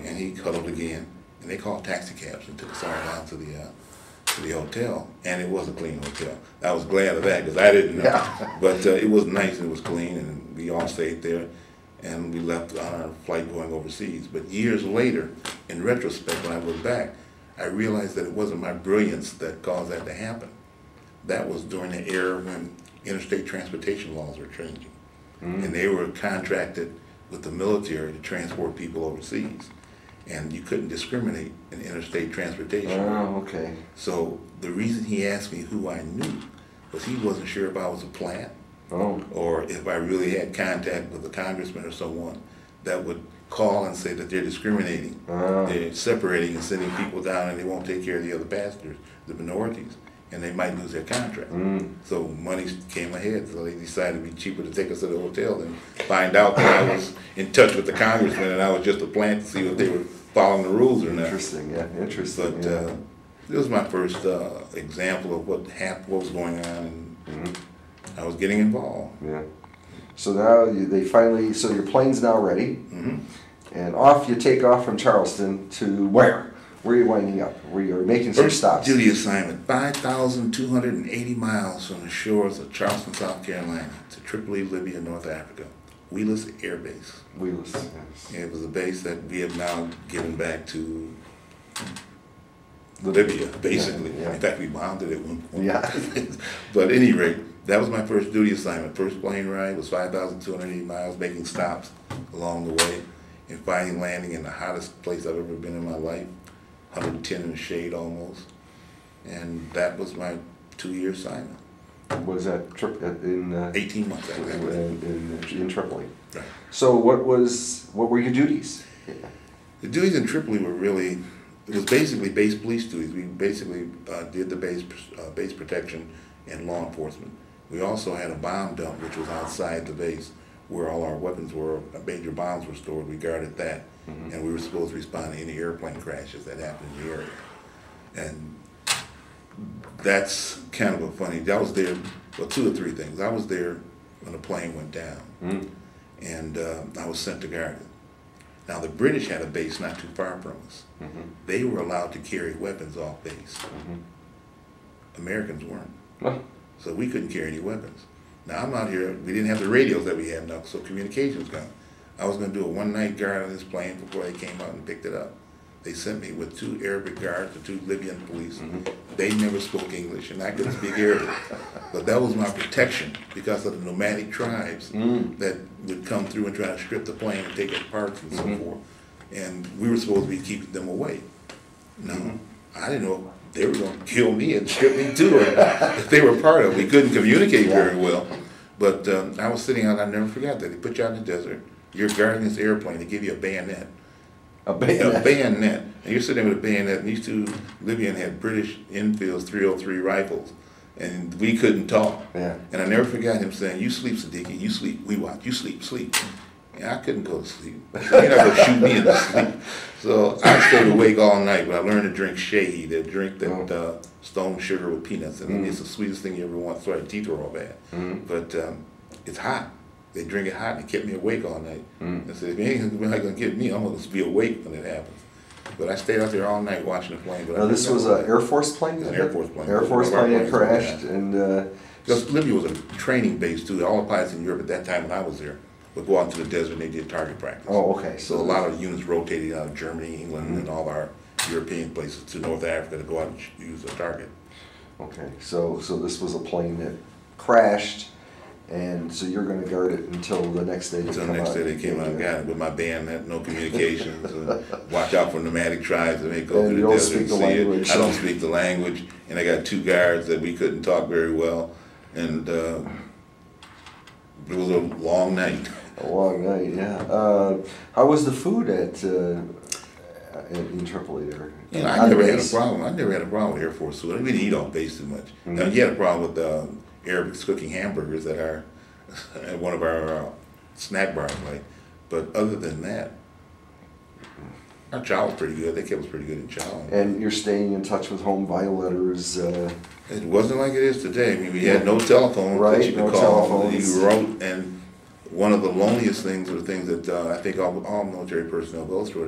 and he cuddled again. And they called taxi cabs and took us all down to the hotel, and it was a clean hotel. I was glad of that because I didn't know. Yeah. But it was nice and it was clean, and we all stayed there, and we left on our flight going overseas. But years later, in retrospect, when I look back, I realized that it wasn't my brilliance that caused that to happen. That was during the era when interstate transportation laws were changing. And they were contracted with the military to transport people overseas. And you couldn't discriminate in interstate transportation. Oh, okay. So the reason he asked me who I knew was he wasn't sure if I was a plant or if I really had contact with a congressman or someone that would call and say that they're discriminating. They're separating and sending people down, and they won't take care of the other passengers, the minorities, and they might lose their contract. So money came ahead, so they decided it'd be cheaper to take us to the hotel than find out that I was in touch with the congressman and I was just a plant to see if they were following the rules or not. Interesting, yeah, interesting. But it was my first example of what was going on, and I was getting involved. Yeah. So now so your plane's now ready, and off you take off from Charleston to where? Where are you winding up? Where you're making some stops? Duty assignment, 5,280 miles from the shores of Charleston, South Carolina to Tripoli, Libya, North Africa. Wheelers Air Base. Wheelers, yes. It was a base that we have now given back to Libya, basically. Yeah. In fact, we bombed it at one point. Yeah. But at any rate, that was my first duty assignment. First plane ride was 5,280 miles, making stops along the way and finding landing in the hottest place I've ever been in my life. 110 in the shade almost, and that was my 2-year assignment. Was that in 18 months in Tripoli? Right. So what were your duties? The duties in Tripoli were really, it was basically base police duties. We basically did the base protection and law enforcement. We also had a bomb dump which was outside the base where all our weapons were, major bombs were stored. We guarded that. And we were supposed to respond to any airplane crashes that happened in the area. And that's kind of a funny, I was there, well, 2 or 3 things. I was there when the plane went down, and I was sent to guard it. Now the British had a base not too far from us. They were allowed to carry weapons off base. Americans weren't. So we couldn't carry any weapons. Now I'm out here, we didn't have the radios that we have now, so communication's gone. I was going to do a one-night guard on this plane before they came out and picked it up. They sent me with 2 Arabic guards, the 2 Libyan police. They never spoke English, and I couldn't speak Arabic. But that was my protection because of the nomadic tribes that would come through and try to strip the plane and take its parts and so forth. And we were supposed to be keeping them away. No, I didn't know they were going to kill me and strip me too if they were part of it. We couldn't communicate very well. But I was sitting out, I never forgot that. They put you out in the desert. You're guarding this airplane. They give you a bayonet. A bayonet? A bayonet. And you're sitting there with a bayonet, and these 2 Libyan had British Enfields 303 rifles. And we couldn't talk. Yeah. And I never forgot him saying, "You sleep, Siddiqui. You sleep. We watch. You sleep, sleep." And I couldn't go to sleep. You're not going to shoot me in the sleep. So I stayed awake all night, but I learned to drink shade, a drink that stone sugar with peanuts. And it's the sweetest thing you ever want. Sorry, teeth are all bad. But it's hot. They drink it hot and it kept me awake all night. I said, if anything's not going to get me, I'm going to be awake when it happens. But I stayed out there all night watching the plane. But now this was an Air Force plane? It was an Air Force plane. Air Force plane that crashed. Because Libya was a training base too. All the pilots in Europe at that time when I was there would go out into the desert and they did target practice. Oh, okay. So a lot of the units rotated out of Germany, England, and all our European places to North Africa to go out and use a target. Okay, so this was a plane that crashed. And so you're going to guard it until the next day. Until the next day they came out and got it with my bayonet, no communications, and watch out for nomadic tribes and they go through the desert and see it. I don't speak the language, and I got 2 guards that we couldn't talk very well, and it was a long night. A long night, yeah. How was the food in Tripoli there? You know, I never had a problem. I never had a problem with Air Force food. We didn't eat off base too much. Now, you had a problem with Arabics cooking hamburgers that are at one of our snack bars, like. But other than that, our chow was pretty good. They kept us pretty good in chow. And you're staying in touch with home via letters. It wasn't like it is today. I mean, we had no telephone that you could call. Telephones. You wrote, and one of the loneliest things, or things that I think all military personnel go through,